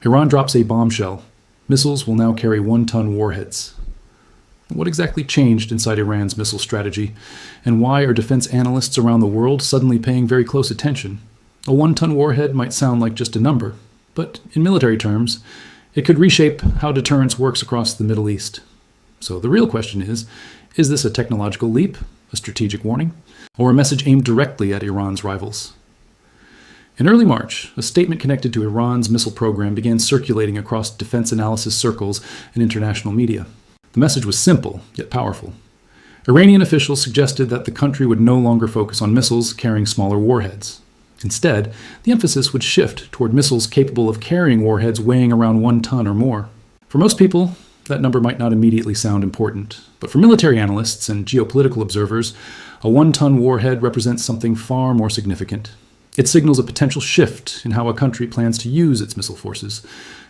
Iran drops a bombshell. Missiles will now carry 1-ton warheads. What exactly changed inside Iran's missile strategy, and why are defense analysts around the world suddenly paying very close attention? A 1-ton warhead might sound like just a number, but in military terms, it could reshape how deterrence works across the Middle East. So the real question is this a technological leap, a strategic warning, or a message aimed directly at Iran's rivals? In early March, a statement connected to Iran's missile program began circulating across defense analysis circles and international media. The message was simple, yet powerful. Iranian officials suggested that the country would no longer focus on missiles carrying smaller warheads. Instead, the emphasis would shift toward missiles capable of carrying warheads weighing around 1 ton or more. For most people, that number might not immediately sound important, but for military analysts and geopolitical observers, a 1-ton warhead represents something far more significant. It signals a potential shift in how a country plans to use its missile forces.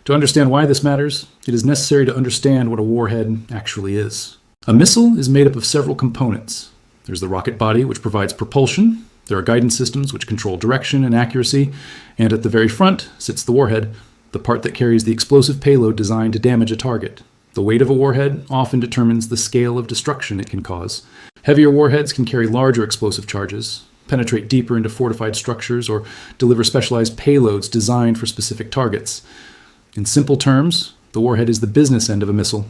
To understand why this matters, it is necessary to understand what a warhead actually is. A missile is made up of several components. There's the rocket body, which provides propulsion. There are guidance systems, which control direction and accuracy. And at the very front sits the warhead, the part that carries the explosive payload designed to damage a target. The weight of a warhead often determines the scale of destruction it can cause. Heavier warheads can carry larger explosive charges, penetrate deeper into fortified structures, or deliver specialized payloads designed for specific targets. In simple terms, the warhead is the business end of a missile.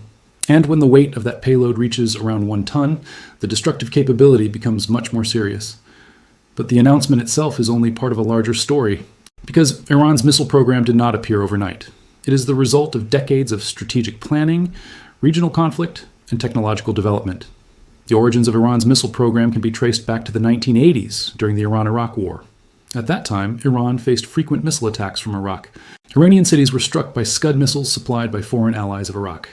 And when the weight of that payload reaches around 1 ton, the destructive capability becomes much more serious. But the announcement itself is only part of a larger story, because Iran's missile program did not appear overnight. It is the result of decades of strategic planning, regional conflict, and technological development. The origins of Iran's missile program can be traced back to the 1980s during the Iran-Iraq War. At that time, Iran faced frequent missile attacks from Iraq. Iranian cities were struck by Scud missiles supplied by foreign allies of Iraq.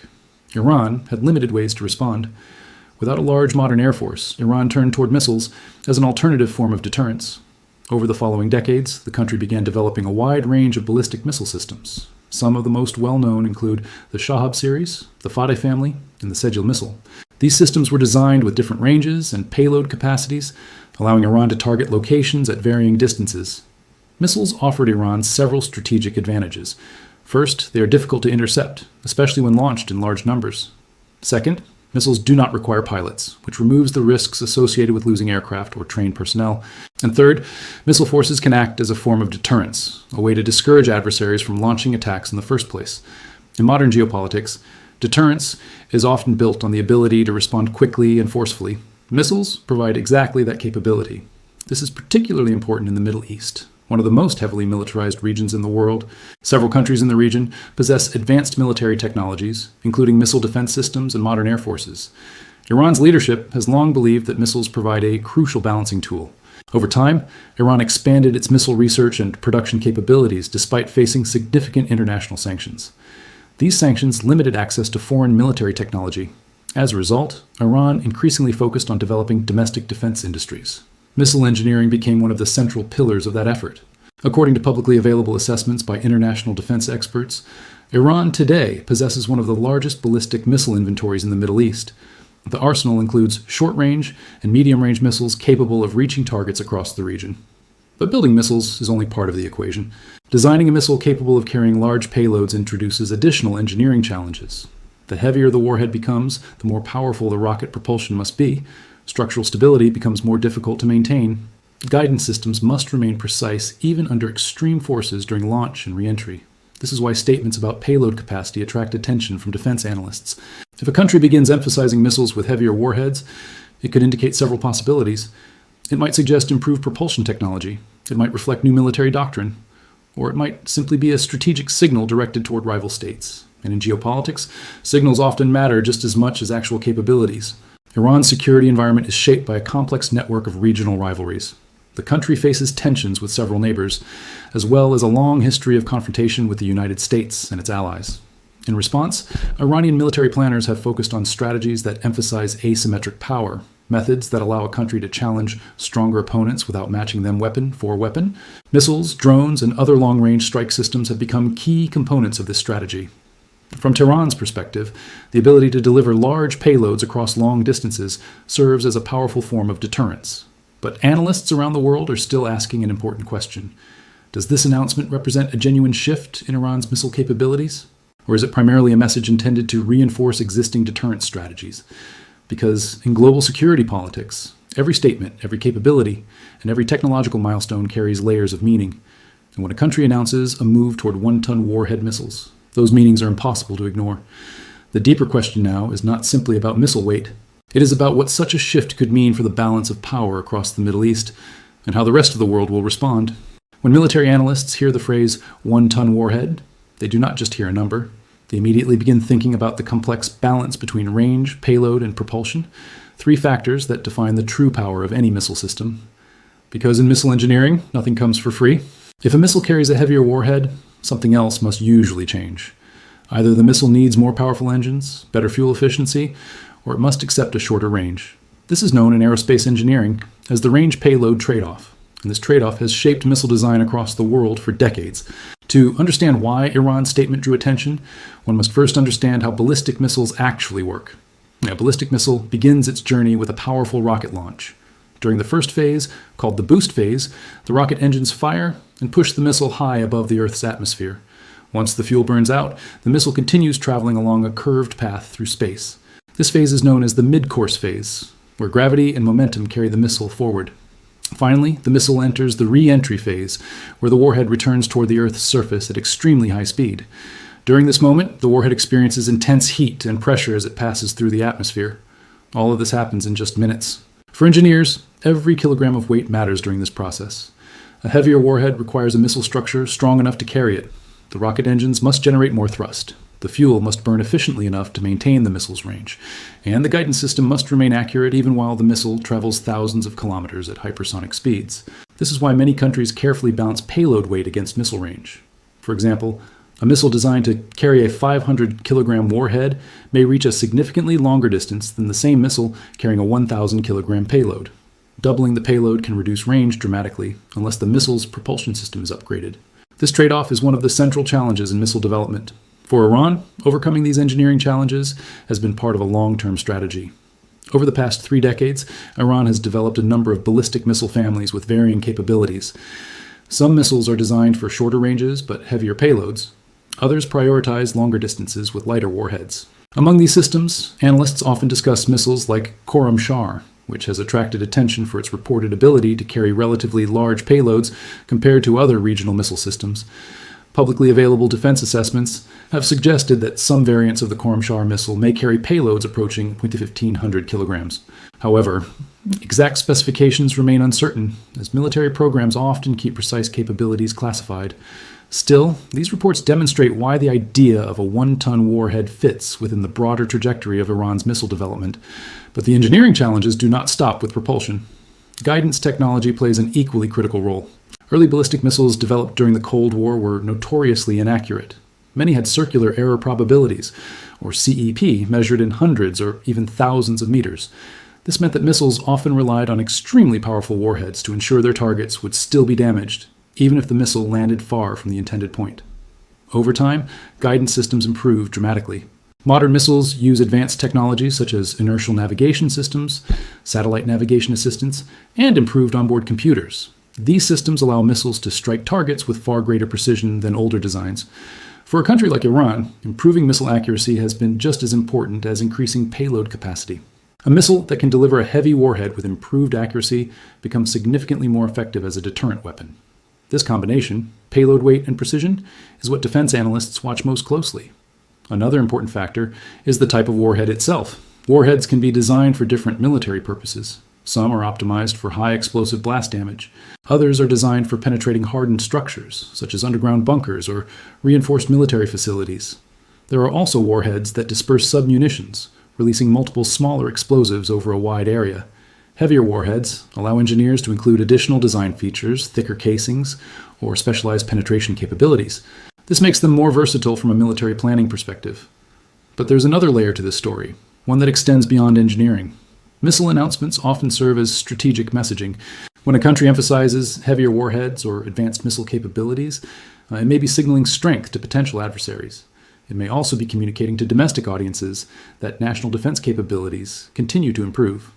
Iran had limited ways to respond. Without a large modern air force, Iran turned toward missiles as an alternative form of deterrence. Over the following decades, the country began developing a wide range of ballistic missile systems. Some of the most well-known include the Shahab series, the Fateh family, and the Sejil missile. These systems were designed with different ranges and payload capacities, allowing Iran to target locations at varying distances. Missiles offered Iran several strategic advantages. First, they are difficult to intercept, especially when launched in large numbers. Second, missiles do not require pilots, which removes the risks associated with losing aircraft or trained personnel. And third, missile forces can act as a form of deterrence, a way to discourage adversaries from launching attacks in the first place. In modern geopolitics, deterrence is often built on the ability to respond quickly and forcefully. Missiles provide exactly that capability. This is particularly important in the Middle East, one of the most heavily militarized regions in the world. Several countries in the region possess advanced military technologies, including missile defense systems and modern air forces. Iran's leadership has long believed that missiles provide a crucial balancing tool. Over time, Iran expanded its missile research and production capabilities despite facing significant international sanctions. These sanctions limited access to foreign military technology. As a result, Iran increasingly focused on developing domestic defense industries. Missile engineering became one of the central pillars of that effort. According to publicly available assessments by international defense experts, Iran today possesses one of the largest ballistic missile inventories in the Middle East. The arsenal includes short-range and medium-range missiles capable of reaching targets across the region. But building missiles is only part of the equation. Designing a missile capable of carrying large payloads introduces additional engineering challenges. The heavier the warhead becomes, the more powerful the rocket propulsion must be. Structural stability becomes more difficult to maintain. Guidance systems must remain precise even under extreme forces during launch and re-entry. This is why statements about payload capacity attract attention from defense analysts. If a country begins emphasizing missiles with heavier warheads, it could indicate several possibilities. It might suggest improved propulsion technology. It might reflect new military doctrine. Or it might simply be a strategic signal directed toward rival states. And in geopolitics, signals often matter just as much as actual capabilities. Iran's security environment is shaped by a complex network of regional rivalries. The country faces tensions with several neighbors, as well as a long history of confrontation with the United States and its allies. In response, Iranian military planners have focused on strategies that emphasize asymmetric power, methods that allow a country to challenge stronger opponents without matching them weapon for weapon. Missiles, drones, and other long-range strike systems have become key components of this strategy. From Tehran's perspective, the ability to deliver large payloads across long distances serves as a powerful form of deterrence. But analysts around the world are still asking an important question. Does this announcement represent a genuine shift in Iran's missile capabilities? Or is it primarily a message intended to reinforce existing deterrence strategies? Because in global security politics, every statement, every capability, and every technological milestone carries layers of meaning. And when a country announces a move toward 1-ton warhead missiles, those meanings are impossible to ignore. The deeper question now is not simply about missile weight. It is about what such a shift could mean for the balance of power across the Middle East, and how the rest of the world will respond. When military analysts hear the phrase 1-ton warhead, they do not just hear a number. They immediately begin thinking about the complex balance between range, payload, and propulsion, three factors that define the true power of any missile system. Because in missile engineering, nothing comes for free. If a missile carries a heavier warhead, something else must usually change. Either the missile needs more powerful engines, better fuel efficiency, or it must accept a shorter range. This is known in aerospace engineering as the range-payload trade-off, and this trade-off has shaped missile design across the world for decades. To understand why Iran's statement drew attention, one must first understand how ballistic missiles actually work. A ballistic missile begins its journey with a powerful rocket launch. During the first phase, called the boost phase, the rocket engines fire and push the missile high above the Earth's atmosphere. Once the fuel burns out, the missile continues traveling along a curved path through space. This phase is known as the mid-course phase, where gravity and momentum carry the missile forward. Finally, the missile enters the re-entry phase, where the warhead returns toward the Earth's surface at extremely high speed. During this moment, the warhead experiences intense heat and pressure as it passes through the atmosphere. All of this happens in just minutes. For engineers, every kilogram of weight matters during this process. A heavier warhead requires a missile structure strong enough to carry it. The rocket engines must generate more thrust. The fuel must burn efficiently enough to maintain the missile's range. And the guidance system must remain accurate even while the missile travels thousands of kilometers at hypersonic speeds. This is why many countries carefully balance payload weight against missile range. For example, a missile designed to carry a 500-kilogram warhead may reach a significantly longer distance than the same missile carrying a 1,000-kilogram payload. Doubling the payload can reduce range dramatically unless the missile's propulsion system is upgraded. This trade-off is one of the central challenges in missile development. For Iran, overcoming these engineering challenges has been part of a long-term strategy. Over the past 3 decades, Iran has developed a number of ballistic missile families with varying capabilities. Some missiles are designed for shorter ranges but heavier payloads. Others prioritize longer distances with lighter warheads. Among these systems, analysts often discuss missiles like Khorramshahr, which has attracted attention for its reported ability to carry relatively large payloads compared to other regional missile systems. Publicly available defense assessments have suggested that some variants of the Khorramshahr missile may carry payloads approaching 1,500 kilograms. However, exact specifications remain uncertain, as military programs often keep precise capabilities classified. Still, these reports demonstrate why the idea of a 1-ton warhead fits within the broader trajectory of Iran's missile development. But the engineering challenges do not stop with propulsion. Guidance technology plays an equally critical role. Early ballistic missiles developed during the Cold War were notoriously inaccurate. Many had circular error probabilities, or CEP, measured in hundreds or even thousands of meters. This meant that missiles often relied on extremely powerful warheads to ensure their targets would still be damaged, even if the missile landed far from the intended point. Over time, guidance systems improved dramatically. Modern missiles use advanced technologies such as inertial navigation systems, satellite navigation assistance, and improved onboard computers. These systems allow missiles to strike targets with far greater precision than older designs. For a country like Iran, improving missile accuracy has been just as important as increasing payload capacity. A missile that can deliver a heavy warhead with improved accuracy becomes significantly more effective as a deterrent weapon. This combination, payload weight and precision, is what defense analysts watch most closely. Another important factor is the type of warhead itself. Warheads can be designed for different military purposes. Some are optimized for high explosive blast damage. Others are designed for penetrating hardened structures, such as underground bunkers or reinforced military facilities. There are also warheads that disperse submunitions, releasing multiple smaller explosives over a wide area. Heavier warheads allow engineers to include additional design features, thicker casings, or specialized penetration capabilities. This makes them more versatile from a military planning perspective. But there's another layer to this story, one that extends beyond engineering. Missile announcements often serve as strategic messaging. When a country emphasizes heavier warheads or advanced missile capabilities, it may be signaling strength to potential adversaries. It may also be communicating to domestic audiences that national defense capabilities continue to improve.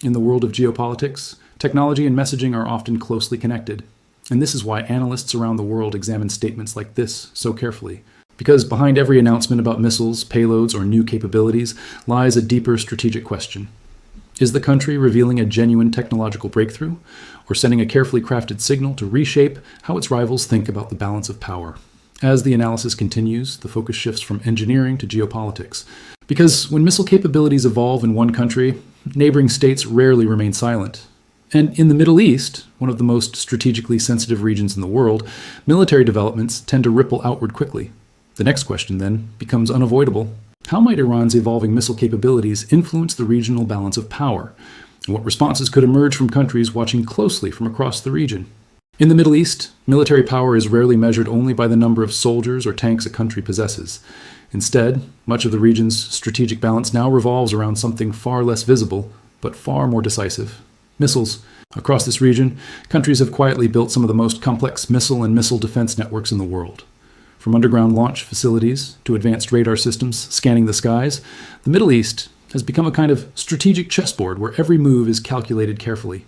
In the world of geopolitics, technology and messaging are often closely connected. And this is why analysts around the world examine statements like this so carefully. Because behind every announcement about missiles, payloads, or new capabilities lies a deeper strategic question. Is the country revealing a genuine technological breakthrough, or sending a carefully crafted signal to reshape how its rivals think about the balance of power? As the analysis continues, the focus shifts from engineering to geopolitics. Because when missile capabilities evolve in one country, neighboring states rarely remain silent. And in the Middle East, one of the most strategically sensitive regions in the world, military developments tend to ripple outward quickly. The next question, then, becomes unavoidable. How might Iran's evolving missile capabilities influence the regional balance of power? And what responses could emerge from countries watching closely from across the region? In the Middle East, military power is rarely measured only by the number of soldiers or tanks a country possesses. Instead, much of the region's strategic balance now revolves around something far less visible, but far more decisive: missiles. Across this region, countries have quietly built some of the most complex missile and missile defense networks in the world. From underground launch facilities to advanced radar systems scanning the skies, the Middle East has become a kind of strategic chessboard where every move is calculated carefully.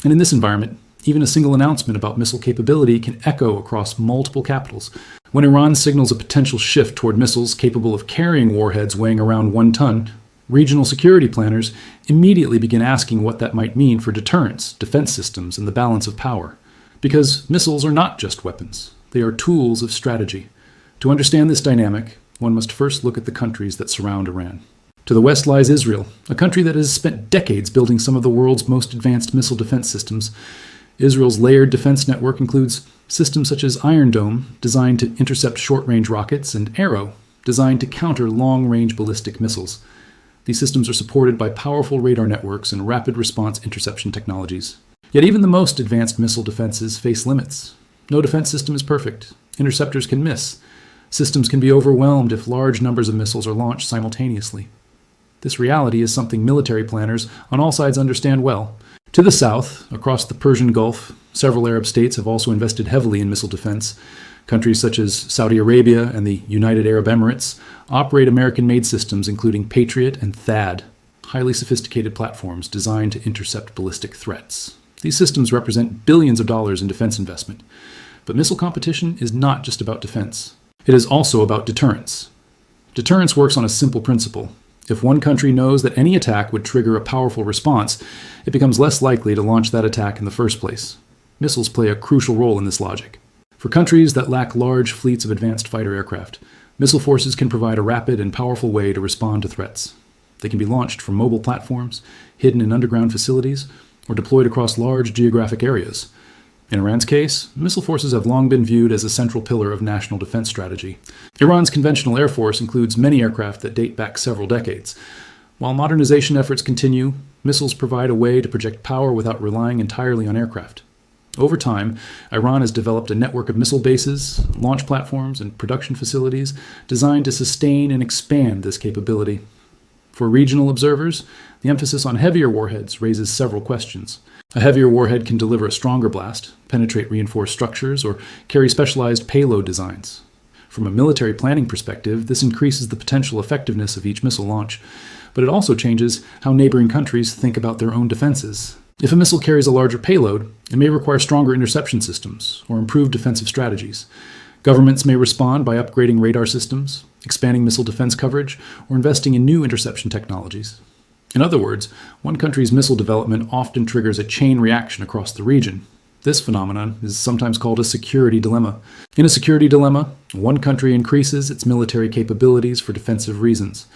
And in this environment, even a single announcement about missile capability can echo across multiple capitals. When Iran signals a potential shift toward missiles capable of carrying warheads weighing around 1 ton, regional security planners immediately begin asking what that might mean for deterrence, defense systems, and the balance of power. Because missiles are not just weapons. They are tools of strategy. To understand this dynamic, one must first look at the countries that surround Iran. To the west lies Israel, a country that has spent decades building some of the world's most advanced missile defense systems. Israel's layered defense network includes systems such as Iron Dome, designed to intercept short-range rockets, and Arrow, designed to counter long-range ballistic missiles. These systems are supported by powerful radar networks and rapid response interception technologies. Yet even the most advanced missile defenses face limits. No defense system is perfect. Interceptors can miss. Systems can be overwhelmed if large numbers of missiles are launched simultaneously. This reality is something military planners on all sides understand well. To the south, across the Persian Gulf, several Arab states have also invested heavily in missile defense. Countries such as Saudi Arabia and the United Arab Emirates operate American-made systems including Patriot and THAAD, highly sophisticated platforms designed to intercept ballistic threats. These systems represent billions of dollars in defense investment. But missile competition is not just about defense. It is also about deterrence. Deterrence works on a simple principle. If one country knows that any attack would trigger a powerful response, it becomes less likely to launch that attack in the first place. Missiles play a crucial role in this logic. For countries that lack large fleets of advanced fighter aircraft, missile forces can provide a rapid and powerful way to respond to threats. They can be launched from mobile platforms, hidden in underground facilities, or deployed across large geographic areas. In Iran's case, missile forces have long been viewed as a central pillar of national defense strategy. Iran's conventional air force includes many aircraft that date back several decades. While modernization efforts continue, missiles provide a way to project power without relying entirely on aircraft. Over time, Iran has developed a network of missile bases, launch platforms, and production facilities designed to sustain and expand this capability. For regional observers, the emphasis on heavier warheads raises several questions. A heavier warhead can deliver a stronger blast, penetrate reinforced structures, or carry specialized payload designs. From a military planning perspective, this increases the potential effectiveness of each missile launch, but it also changes how neighboring countries think about their own defenses. If a missile carries a larger payload, it may require stronger interception systems or improved defensive strategies. Governments may respond by upgrading radar systems, expanding missile defense coverage, or investing in new interception technologies. In other words, one country's missile development often triggers a chain reaction across the region. This phenomenon is sometimes called a security dilemma. In a security dilemma, one country increases its military capabilities for defensive reasons,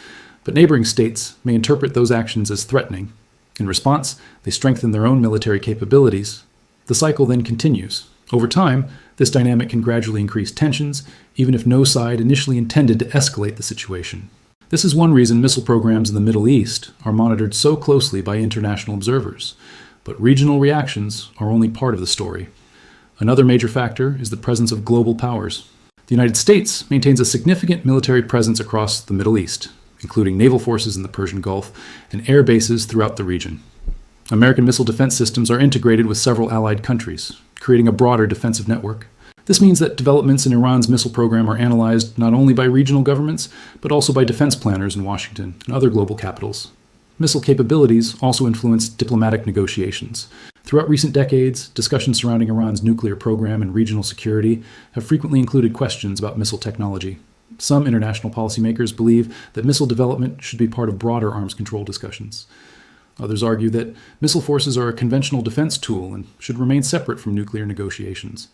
but neighboring states may interpret those actions as threatening. In response, they strengthen their own military capabilities. The cycle then continues. Over time, this dynamic can gradually increase tensions, even if no side initially intended to escalate the situation. This is one reason missile programs in the Middle East are monitored so closely by international observers. But regional reactions are only part of the story. Another major factor is the presence of global powers. The United States maintains a significant military presence across the Middle East, including naval forces in the Persian Gulf and air bases throughout the region. American missile defense systems are integrated with several allied countries, creating a broader defensive network. This means that developments in Iran's missile program are analyzed not only by regional governments, but also by defense planners in Washington and other global capitals. Missile capabilities also influence diplomatic negotiations. Throughout recent decades, discussions surrounding Iran's nuclear program and regional security have frequently included questions about missile technology. Some international policymakers believe that missile development should be part of broader arms control discussions. Others argue that missile forces are a conventional defense tool and should remain separate from nuclear negotiations.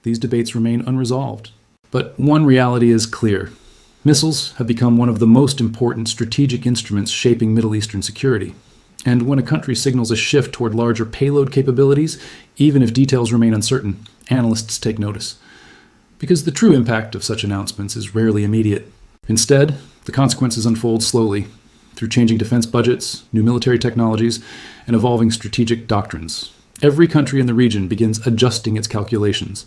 These debates remain unresolved. But one reality is clear. Missiles have become one of the most important strategic instruments shaping Middle Eastern security. And when a country signals a shift toward larger payload capabilities, even if details remain uncertain, analysts take notice. Because the true impact of such announcements is rarely immediate. Instead, the consequences unfold slowly, through changing defense budgets, new military technologies, and evolving strategic doctrines. Every country in the region begins adjusting its calculations.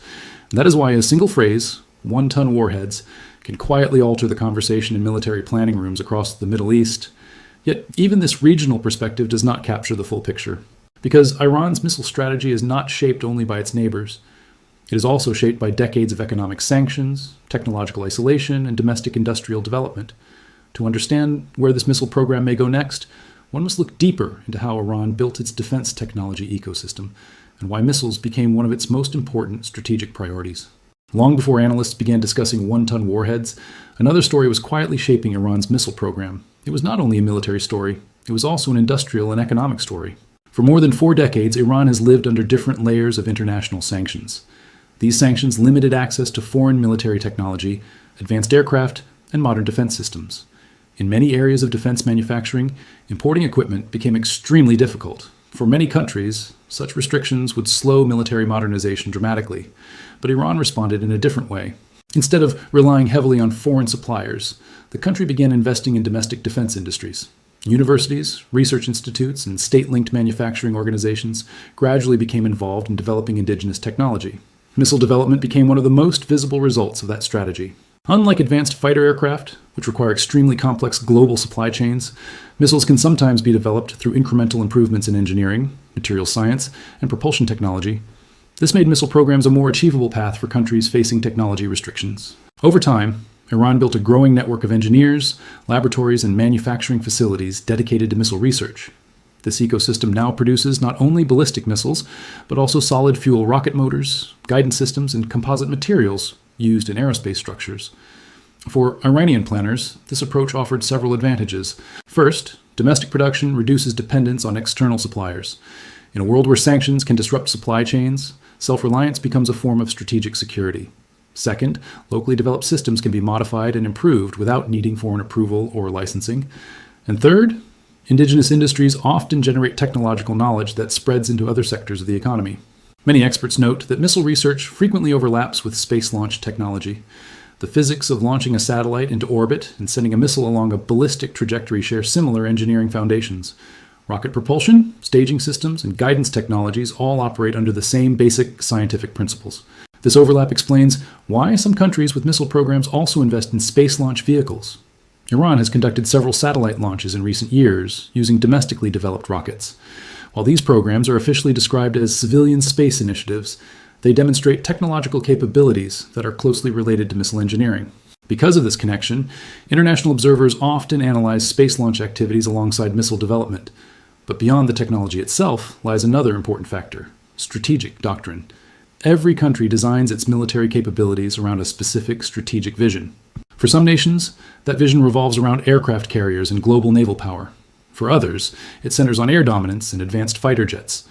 And that is why a single phrase, 1-ton warheads, can quietly alter the conversation in military planning rooms across the Middle East. Yet even this regional perspective does not capture the full picture. Because Iran's missile strategy is not shaped only by its neighbors. It is also shaped by decades of economic sanctions, technological isolation, and domestic industrial development. To understand where this missile program may go next, one must look deeper into how Iran built its defense technology ecosystem, and why missiles became one of its most important strategic priorities. Long before analysts began discussing 1-ton warheads, another story was quietly shaping Iran's missile program. It was not only a military story, it was also an industrial and economic story. For more than 4 decades, Iran has lived under different layers of international sanctions. These sanctions limited access to foreign military technology, advanced aircraft, and modern defense systems. In many areas of defense manufacturing, importing equipment became extremely difficult. For many countries, such restrictions would slow military modernization dramatically. But Iran responded in a different way. Instead of relying heavily on foreign suppliers, the country began investing in domestic defense industries. Universities, research institutes, and state-linked manufacturing organizations gradually became involved in developing indigenous technology. Missile development became one of the most visible results of that strategy. Unlike advanced fighter aircraft, which require extremely complex global supply chains, missiles can sometimes be developed through incremental improvements in engineering, material science, and propulsion technology. This made missile programs a more achievable path for countries facing technology restrictions. Over time, Iran built a growing network of engineers, laboratories, and manufacturing facilities dedicated to missile research. This ecosystem now produces not only ballistic missiles, but also solid fuel rocket motors, guidance systems, and composite materials used in aerospace structures. For Iranian planners, this approach offered several advantages. First, domestic production reduces dependence on external suppliers. In a world where sanctions can disrupt supply chains, self-reliance becomes a form of strategic security. Second, locally developed systems can be modified and improved without needing foreign approval or licensing. And third, indigenous industries often generate technological knowledge that spreads into other sectors of the economy. Many experts note that missile research frequently overlaps with space launch technology. The physics of launching a satellite into orbit and sending a missile along a ballistic trajectory share similar engineering foundations. Rocket propulsion, staging systems, and guidance technologies all operate under the same basic scientific principles. This overlap explains why some countries with missile programs also invest in space launch vehicles. Iran has conducted several satellite launches in recent years using domestically developed rockets. While these programs are officially described as civilian space initiatives, they demonstrate technological capabilities that are closely related to missile engineering. Because of this connection, international observers often analyze space launch activities alongside missile development. But beyond the technology itself lies another important factor: strategic doctrine. Every country designs its military capabilities around a specific strategic vision. For some nations, that vision revolves around aircraft carriers and global naval power. For others, it centers on air dominance and advanced fighter jets.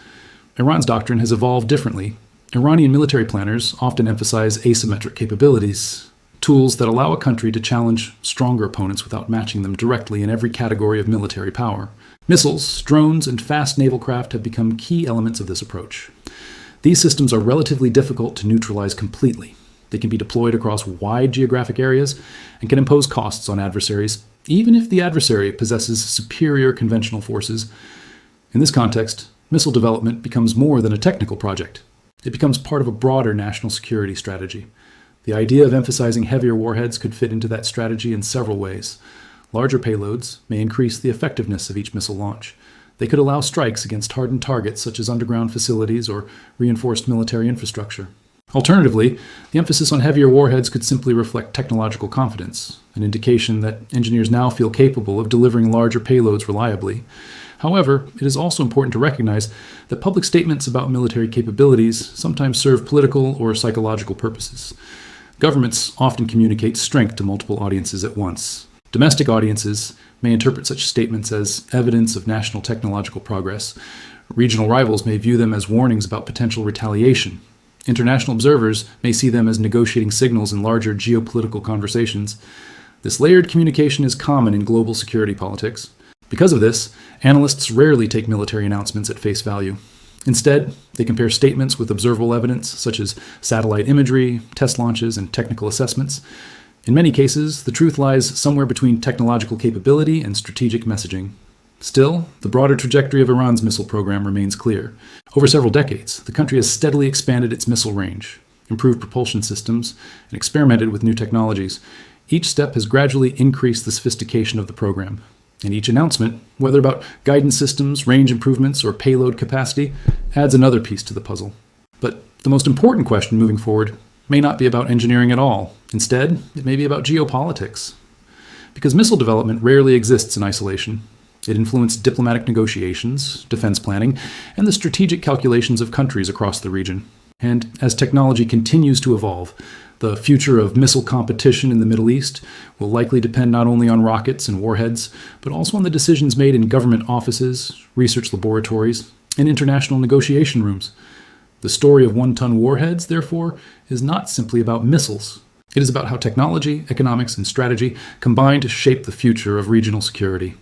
Iran's doctrine has evolved differently. Iranian military planners often emphasize asymmetric capabilities, tools that allow a country to challenge stronger opponents without matching them directly in every category of military power. Missiles, drones, and fast naval craft have become key elements of this approach. These systems are relatively difficult to neutralize completely. They can be deployed across wide geographic areas and can impose costs on adversaries, even if the adversary possesses superior conventional forces. In this context, missile development becomes more than a technical project. It becomes part of a broader national security strategy. The idea of emphasizing heavier warheads could fit into that strategy in several ways. Larger payloads may increase the effectiveness of each missile launch. They could allow strikes against hardened targets such as underground facilities or reinforced military infrastructure. Alternatively, the emphasis on heavier warheads could simply reflect technological confidence, an indication that engineers now feel capable of delivering larger payloads reliably. However, it is also important to recognize that public statements about military capabilities sometimes serve political or psychological purposes. Governments often communicate strength to multiple audiences at once. Domestic audiences may interpret such statements as evidence of national technological progress. Regional rivals may view them as warnings about potential retaliation. International observers may see them as negotiating signals in larger geopolitical conversations. This layered communication is common in global security politics. Because of this, analysts rarely take military announcements at face value. Instead, they compare statements with observable evidence, such as satellite imagery, test launches, and technical assessments. In many cases, the truth lies somewhere between technological capability and strategic messaging. Still, the broader trajectory of Iran's missile program remains clear. Over several decades, the country has steadily expanded its missile range, improved propulsion systems, and experimented with new technologies. Each step has gradually increased the sophistication of the program. And each announcement, whether about guidance systems, range improvements, or payload capacity, adds another piece to the puzzle. But the most important question moving forward may not be about engineering at all. Instead, it may be about geopolitics. Because missile development rarely exists in isolation. It influenced diplomatic negotiations, defense planning, and the strategic calculations of countries across the region. And as technology continues to evolve, the future of missile competition in the Middle East will likely depend not only on rockets and warheads, but also on the decisions made in government offices, research laboratories, and international negotiation rooms. The story of one-ton warheads, therefore, is not simply about missiles. It is about how technology, economics, and strategy combine to shape the future of regional security.